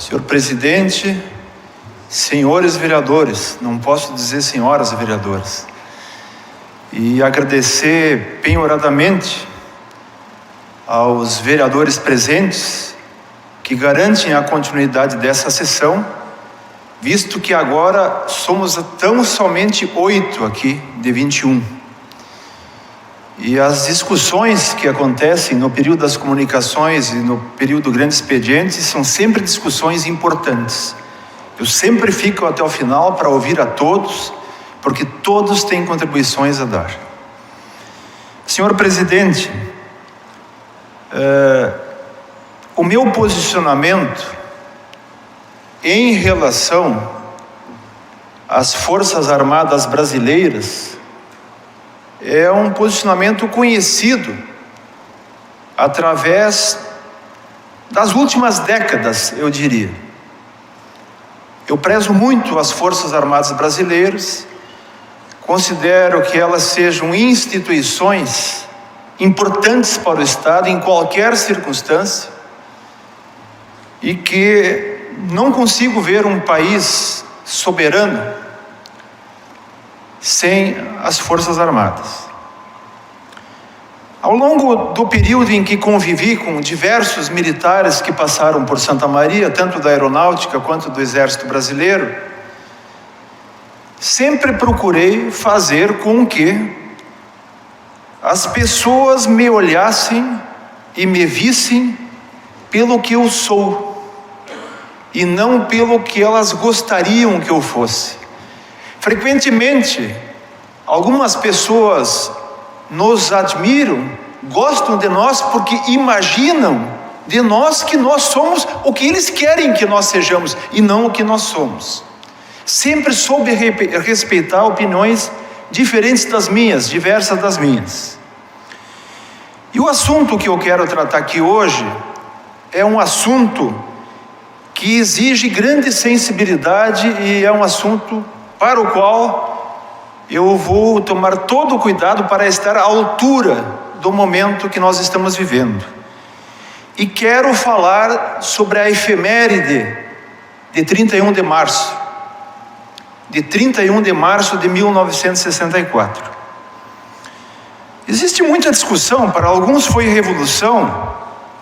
Senhor presidente, senhores vereadores, não posso dizer senhoras vereadoras, e agradecer penhoradamente aos vereadores presentes que garantem a continuidade dessa sessão, visto que agora somos tão somente 8 aqui de 21. E as discussões que acontecem no período das comunicações e no período do grande expediente são sempre discussões importantes. Eu sempre fico até o final para ouvir a todos, porque todos têm contribuições a dar. Senhor presidente, o meu posicionamento em relação às Forças Armadas brasileiras é um posicionamento conhecido através das últimas décadas, eu diria. Eu prezo muito as Forças Armadas brasileiras, considero que elas sejam instituições importantes para o Estado em qualquer circunstância e que não consigo ver um país soberano sem as Forças Armadas. Ao longo do período em que convivi com diversos militares que passaram por Santa Maria, tanto da Aeronáutica quanto do Exército Brasileiro, sempre procurei fazer com que as pessoas me olhassem e me vissem pelo que eu sou, e não pelo que elas gostariam que eu fosse. Frequentemente, algumas pessoas nos admiram, gostam de nós porque imaginam de nós que nós somos o que eles querem que nós sejamos e não o que nós somos. Sempre soube respeitar opiniões diferentes das minhas, diversas das minhas. E o assunto que eu quero tratar aqui hoje é um assunto que exige grande sensibilidade e é um assunto para o qual eu vou tomar todo o cuidado para estar à altura do momento que nós estamos vivendo. E quero falar sobre a efeméride de 31 de março. De 31 de março de 1964. Existe muita discussão, para alguns foi revolução,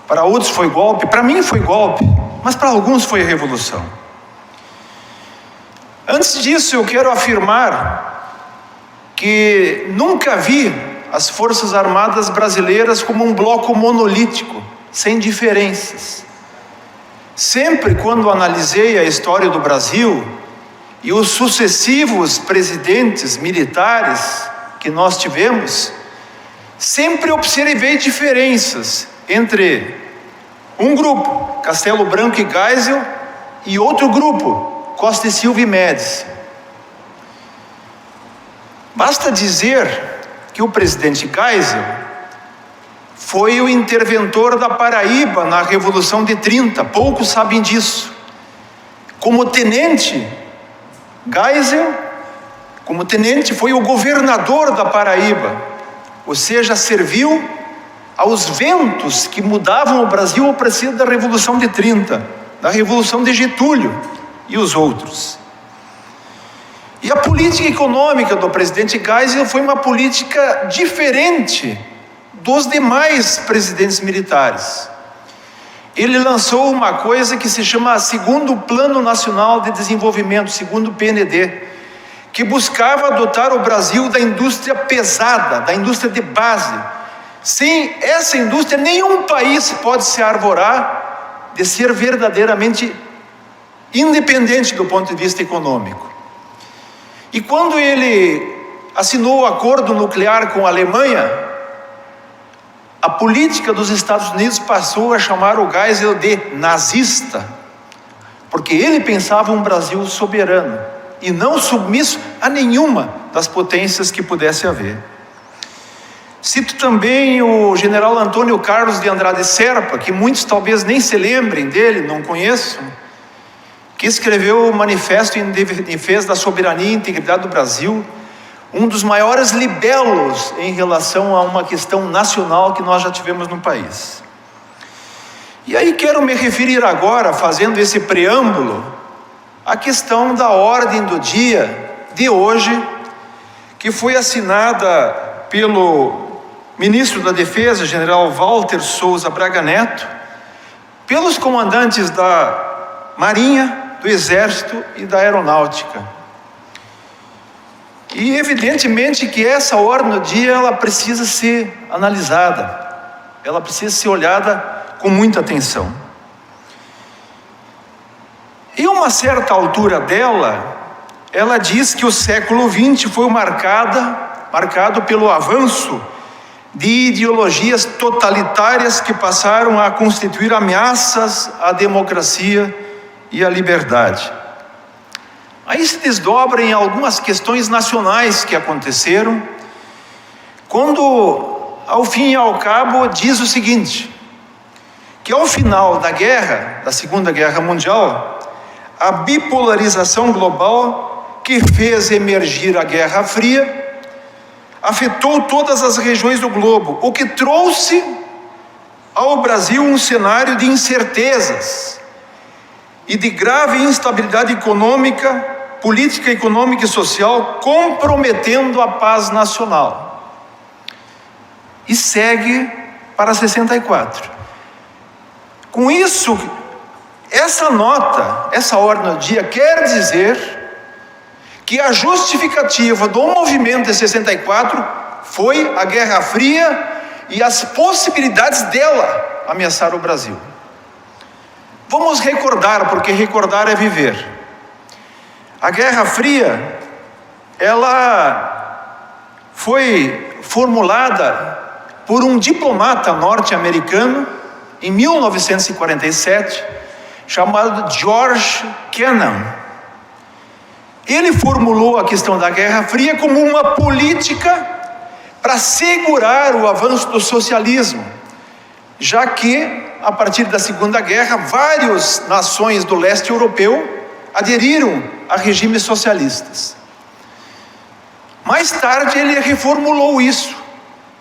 para outros foi golpe, para mim foi golpe, mas para alguns foi revolução. Antes disso, eu quero afirmar que nunca vi as Forças Armadas brasileiras como um bloco monolítico, sem diferenças. Sempre quando analisei a história do Brasil e os sucessivos presidentes militares que nós tivemos, sempre observei diferenças entre um grupo, Castelo Branco e Geisel, e outro grupo, Costa e Silva e Médici. Basta dizer que o presidente Geisel foi o interventor da Paraíba na Revolução de 30, poucos sabem disso. Como tenente, Geisel, como tenente, foi o governador da Paraíba, ou seja, serviu aos ventos que mudavam o Brasil a partir da Revolução de 30, da Revolução de Getúlio e os outros. E a política econômica do presidente Geisel foi uma política diferente dos demais presidentes militares. Ele lançou uma coisa que se chama Segundo Plano Nacional de Desenvolvimento, segundo PND, que buscava dotar o Brasil da indústria pesada, da indústria de base. Sem essa indústria, nenhum país pode se arvorar de ser verdadeiramente independente do ponto de vista econômico. E quando ele assinou o acordo nuclear com a Alemanha, a política dos Estados Unidos passou a chamar o Geisel de nazista, porque ele pensava um Brasil soberano e não submisso a nenhuma das potências que pudesse haver. Cito também o general Antônio Carlos de Andrade Serpa, que muitos talvez nem se lembrem dele, não conheçam, que escreveu o Manifesto em Defesa da Soberania e Integridade do Brasil, um dos maiores libelos em relação a uma questão nacional que nós já tivemos no país. E aí quero me referir agora, fazendo esse preâmbulo, à questão da ordem do dia de hoje, que foi assinada pelo ministro da Defesa, general Walter Souza Braga Neto, pelos comandantes da Marinha, do Exército e da Aeronáutica. E evidentemente que essa ordem do dia, ela precisa ser analisada, ela precisa ser olhada com muita atenção. Em uma certa altura dela, ela diz que o século XX foi marcado pelo avanço de ideologias totalitárias que passaram a constituir ameaças à democracia e à liberdade. Aí se desdobra em algumas questões nacionais que aconteceram, quando, ao fim e ao cabo, diz o seguinte: que ao final da Segunda Guerra Mundial, a bipolarização global que fez emergir a Guerra Fria afetou todas as regiões do globo, o que trouxe ao Brasil um cenário de incertezas e de grave instabilidade econômica, política, econômica e social, comprometendo a paz nacional. E segue para 64. Com isso, essa nota, essa ordem do dia, quer dizer que a justificativa do movimento de 64 foi a Guerra Fria e as possibilidades dela ameaçar o Brasil. Vamos recordar, porque recordar é viver. A Guerra Fria, ela foi formulada por um diplomata norte-americano em 1947, chamado George Kennan. Ele formulou a questão da Guerra Fria como uma política para segurar o avanço do socialismo, já que, a partir da Segunda Guerra, várias nações do leste europeu aderiram a regimes socialistas. Mais tarde ele reformulou isso,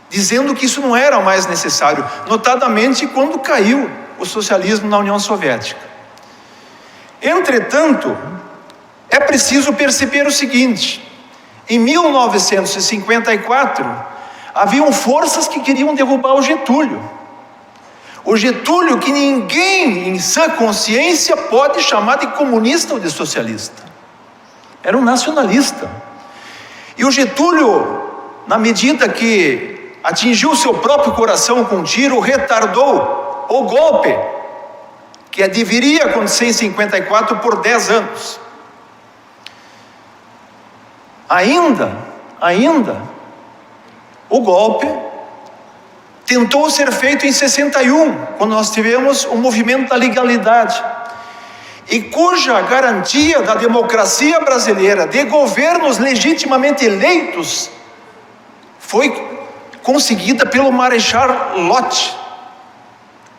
dizendo que isso não era mais necessário, notadamente quando caiu o socialismo na União Soviética. Entretanto, é preciso perceber o seguinte: em 1954, haviam forças que queriam derrubar o Getúlio. O Getúlio que ninguém em sã consciência pode chamar de comunista ou de socialista. Era um nacionalista. E o Getúlio, na medida que atingiu seu próprio coração com um tiro, retardou o golpe, que deveria acontecer em 54 por 10 anos. Ainda, o golpe tentou ser feito em 61, quando nós tivemos o movimento da legalidade, e cuja garantia da democracia brasileira, de governos legitimamente eleitos, foi conseguida pelo Marechal Lott,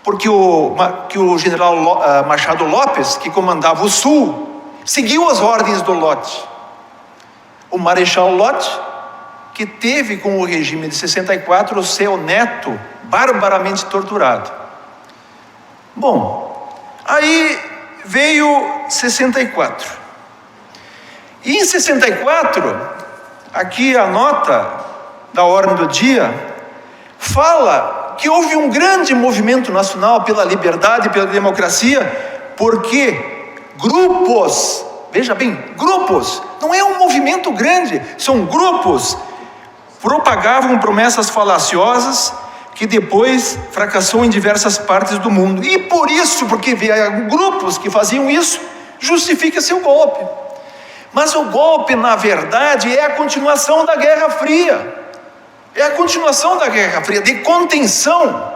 porque o general Machado Lopes, que comandava o Sul, seguiu as ordens do Lott. O Marechal Lott, que teve com o regime de 64 o seu neto barbaramente torturado. Bom, aí veio 64. E em 64, aqui a nota da ordem do dia fala que houve um grande movimento nacional pela liberdade e pela democracia, porque grupos, veja bem, grupos, não é um movimento grande, são grupos, propagavam promessas falaciosas que depois fracassou em diversas partes do mundo. E por isso, porque havia grupos que faziam isso, justifica-se o golpe. Mas o golpe, na verdade, é a continuação da Guerra Fria. É a continuação da Guerra Fria, de contenção.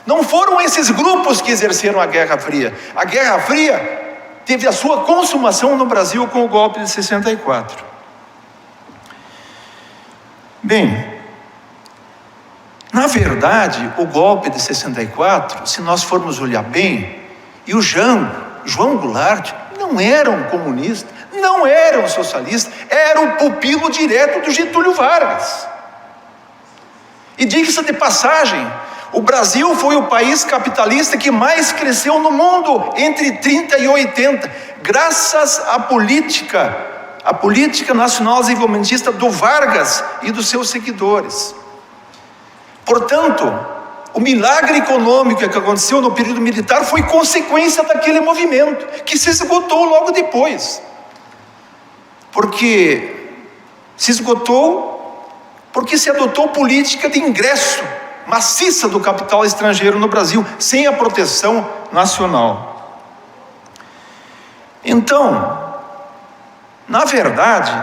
Não foram esses grupos que exerceram a Guerra Fria. A Guerra Fria teve a sua consumação no Brasil com o golpe de 64. Bem, na verdade, o golpe de 64, se nós formos olhar bem, e o João Goulart, não era um comunista, não era um socialista, era o pupilo direto do Getúlio Vargas. E diga-se de passagem, O Brasil foi o país capitalista que mais cresceu no mundo entre 30 e 80, graças à política nacional desenvolvimentista do Vargas e dos seus seguidores. Portanto, o milagre econômico que aconteceu no período militar foi consequência daquele movimento, que se esgotou logo depois. Porque se esgotou, porque se adotou política de ingresso maciça do capital estrangeiro no Brasil, sem a proteção nacional. Então, na verdade,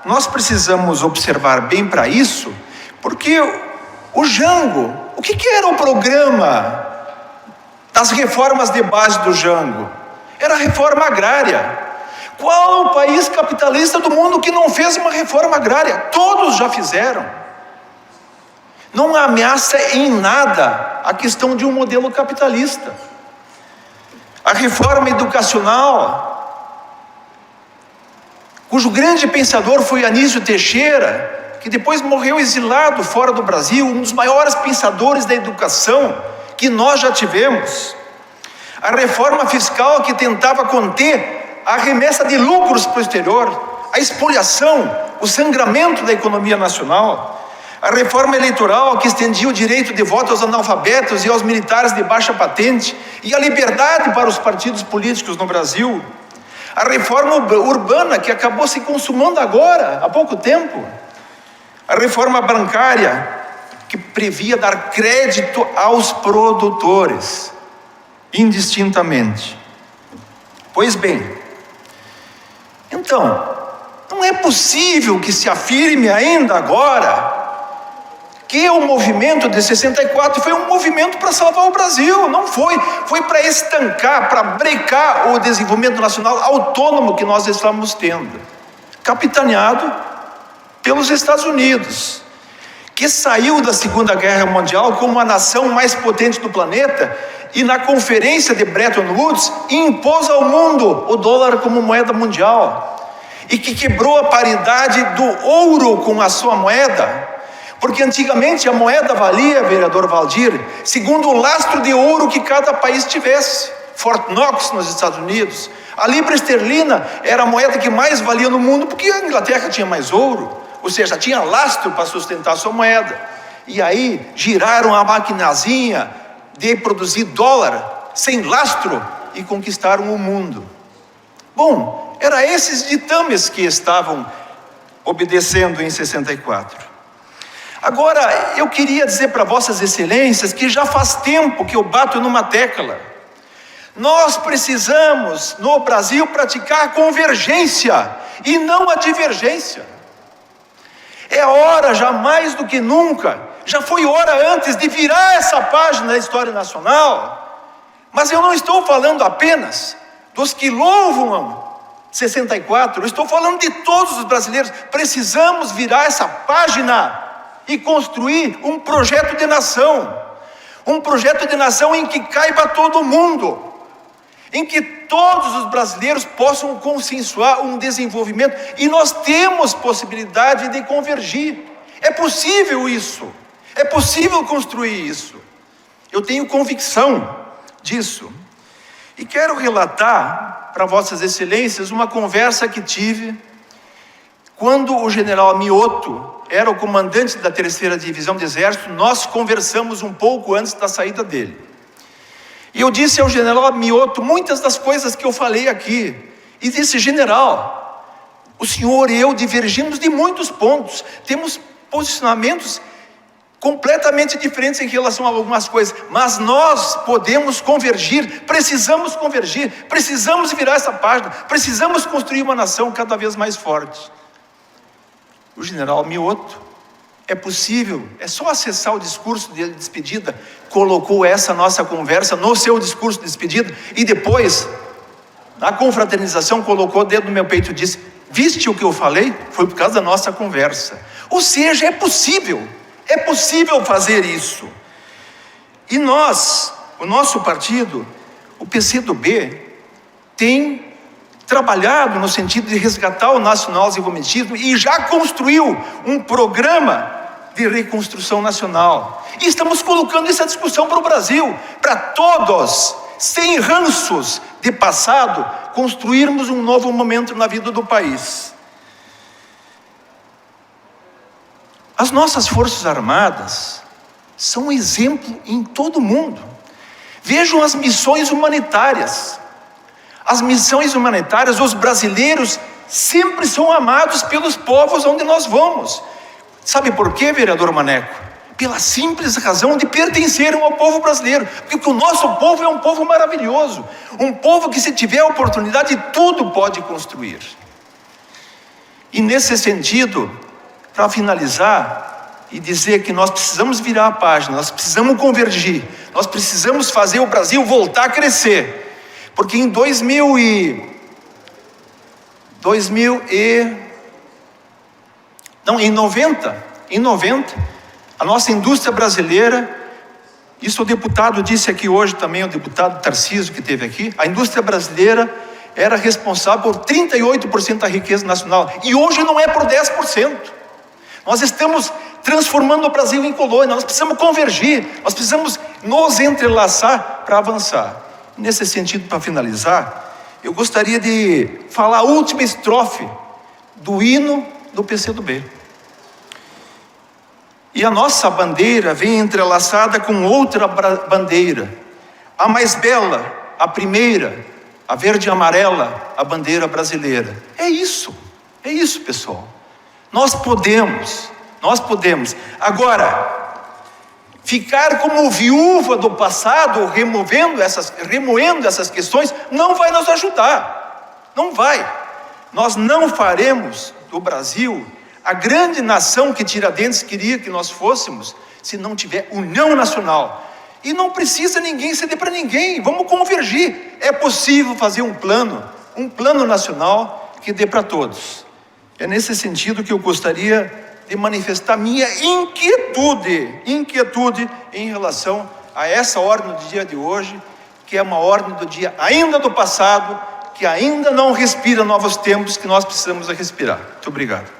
nós precisamos observar bem para isso, porque o Jango, o que era o programa das reformas de base do Jango? Era a reforma agrária. Qual o país capitalista do mundo que não fez uma reforma agrária? Todos já fizeram. Não ameaça em nada a questão de um modelo capitalista. A reforma educacional, cujo grande pensador foi Anísio Teixeira, que depois morreu exilado fora do Brasil, um dos maiores pensadores da educação que nós já tivemos. A reforma fiscal, que tentava conter a remessa de lucros para o exterior, a espoliação, o sangramento da economia nacional. A reforma eleitoral, que estendia o direito de voto aos analfabetos e aos militares de baixa patente, e a liberdade para os partidos políticos no Brasil. A reforma urbana, que acabou se consumando agora, há pouco tempo. A reforma bancária, que previa dar crédito aos produtores, indistintamente. Pois bem, então, não é possível que se afirme ainda agora que o movimento de 64 foi um movimento para salvar o Brasil. Não foi. Foi para estancar, para brecar o desenvolvimento nacional autônomo que nós estamos tendo, capitaneado pelos Estados Unidos, que saiu da Segunda Guerra Mundial como a nação mais potente do planeta e na conferência de Bretton Woods impôs ao mundo o dólar como moeda mundial, e que quebrou a paridade do ouro com a sua moeda. Porque antigamente a moeda valia, vereador Valdir, segundo o lastro de ouro que cada país tivesse. Fort Knox, nos Estados Unidos. A libra esterlina era a moeda que mais valia no mundo, porque a Inglaterra tinha mais ouro, ou seja, tinha lastro para sustentar a sua moeda. E aí giraram a maquinazinha de produzir dólar sem lastro e conquistaram o mundo. Bom, eram esses ditames que estavam obedecendo em 64. Agora, eu queria dizer para vossas excelências que já faz tempo que eu bato numa tecla. Nós precisamos, no Brasil, praticar a convergência e não a divergência. É hora, já mais do que nunca, já foi hora antes de virar essa página da história nacional. Mas eu não estou falando apenas dos que louvam 64, eu estou falando de todos os brasileiros. Precisamos virar essa página e construir um projeto de nação. Um projeto de nação em que caiba todo mundo, em que todos os brasileiros possam consensuar um desenvolvimento, e nós temos possibilidade de convergir. É possível isso, é possível construir isso. Eu tenho convicção disso. E quero relatar para vossas excelências uma conversa que tive quando o general Mioto era o comandante da 3ª Divisão do Exército. Nós conversamos um pouco antes da saída dele. E eu disse ao general Mioto muitas das coisas que eu falei aqui. E disse: general, o senhor e eu divergimos de muitos pontos. Temos posicionamentos completamente diferentes em relação a algumas coisas. Mas nós podemos convergir, precisamos virar essa página, precisamos construir uma nação cada vez mais forte. O general Mioto, é possível, é só acessar o discurso de despedida, colocou essa nossa conversa no seu discurso de despedida, e depois, na confraternização, colocou o dedo no meu peito e disse: viste o que eu falei? Foi por causa da nossa conversa. Ou seja, é possível fazer isso. E nós, o nosso partido, o PCdoB, tem trabalhado no sentido de resgatar o nacional desenvolvimentismo e já construiu um programa de reconstrução nacional. E estamos colocando essa discussão para o Brasil, para todos, sem ranços de passado, construirmos um novo momento na vida do país. As nossas Forças Armadas são um exemplo em todo o mundo. Vejam as missões humanitárias. As missões humanitárias, os brasileiros sempre são amados pelos povos onde nós vamos. Sabe por quê, vereador Maneco? Pela simples razão de pertencerem ao povo brasileiro. Porque o nosso povo é um povo maravilhoso. Um povo que, se tiver a oportunidade, tudo pode construir. E nesse sentido, para finalizar e dizer que nós precisamos virar a página, nós precisamos convergir, nós precisamos fazer o Brasil voltar a crescer. Porque em 90, a nossa indústria brasileira, isso o deputado disse aqui hoje também, o deputado Tarcísio que esteve aqui, a indústria brasileira era responsável por 38% da riqueza nacional, e hoje não é por 10%. Nós estamos transformando o Brasil em colônia, nós precisamos convergir, nós precisamos nos entrelaçar para avançar. Nesse sentido, para finalizar, eu gostaria de falar a última estrofe do hino do PCdoB. E a nossa bandeira vem entrelaçada com outra bandeira, a mais bela, a primeira, a verde e amarela, a bandeira brasileira. É isso, pessoal. Nós podemos. Agora, ficar como viúva do passado, remoendo essas questões, não vai nos ajudar. Não vai. Nós não faremos do Brasil a grande nação que Tiradentes queria que nós fôssemos, se não tiver união nacional. E não precisa ninguém ceder para ninguém. Vamos convergir. É possível fazer um plano nacional que dê para todos. É nesse sentido que eu gostaria de manifestar minha inquietude em relação a essa ordem do dia de hoje, que é uma ordem do dia ainda do passado, que ainda não respira novos tempos que nós precisamos respirar. Muito obrigado.